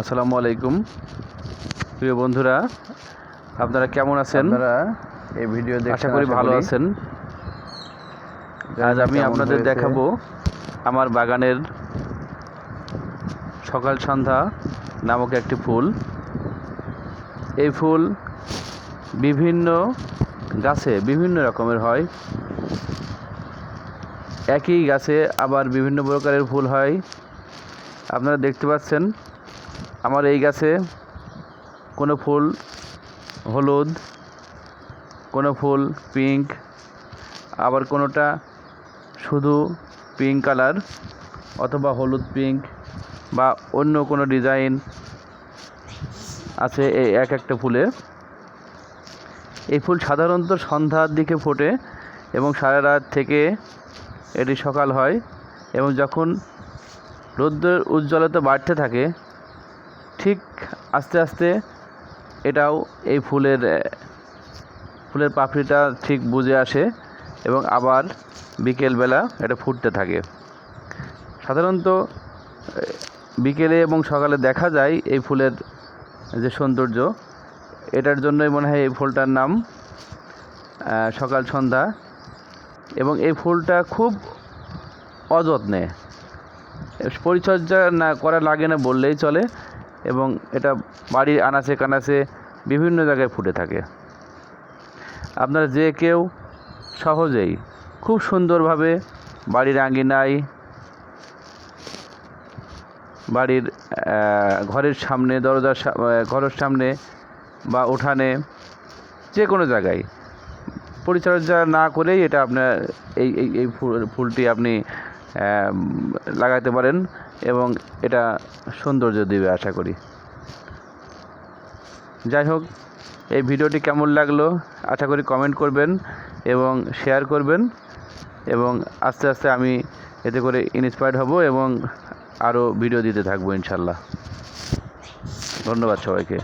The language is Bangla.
আসসালামু আলাইকুম প্রিয় বন্ধুরা, আপনারা কেমন আছেন? আপনারা এই ভিডিও দেখছেন, আশা করি ভালো আছেন। আজ আমি আপনাদের দেখাবো আমার বাগানের সকাল সন্ধ্যা নামক একটি ফুল। এই ফুল বিভিন্ন গাছে বিভিন্ন রকমের হয়, একই গাছে আবার বিভিন্ন প্রকারের ফুল হয়। আপনারা দেখতে পাচ্ছেন আমার এই গাছে কোনো ফুল হলুদ, কোনো ফুল পিঙ্ক, আবার কোনোটা শুধু পিঙ্ক কালার অথবা হলুদ পিঙ্ক বা অন্য কোনো ডিজাইন আছে এই এক একটা ফুলে। এই ফুল সাধারণত সন্ধ্যার দিকে ফোটে এবং সারা রাত থেকে এটি সকাল হয়, এবং যখন রৌদ্রের উজ্জ্বলতা বাড়তে থাকে ঠিক আস্তে আস্তে এটাও এই ফুলের পাপড়িটা ঠিক বুজে আসে এবং আবার বিকেলবেলা এটা ফুটতে থাকে। সাধারণত বিকেলে এবং সকালে দেখা যায় এই ফুলের যে সৌন্দর্য, এটার জন্যই মনে হয় এই ফুলটার নাম সকাল সন্ধ্যা। এবং এই ফুলটা খুব অযত্নে, পরিচর্যা না করা লাগে না বললেই চলে, এবং এটা বাড়ির আনাচে কানাচে বিভিন্ন জায়গায় ফুটে থাকে। আপনারা যে কেউ সহজেই খুব সুন্দরভাবে বাড়ির আঙিনায়, বাড়ির ঘরের সামনে, ঘরের সামনে বা উঠানে, যে কোনো জায়গায় পরিচর্যা না করেই এটা আপনার এই ফুলটি আপনি লাগাতে পারেন এবং এটা সৌন্দর্য দেবে আশা করি। যাই হোক, এই ভিডিওটি কেমন লাগলো আশা করি কমেন্ট করবেন এবং শেয়ার করবেন, এবং আস্তে আস্তে আমি এতে করে ইন্সপায়ার্ড হব এবং আরও ভিডিও দিতে থাকবো ইনশাল্লাহ। ধন্যবাদ সবাইকে।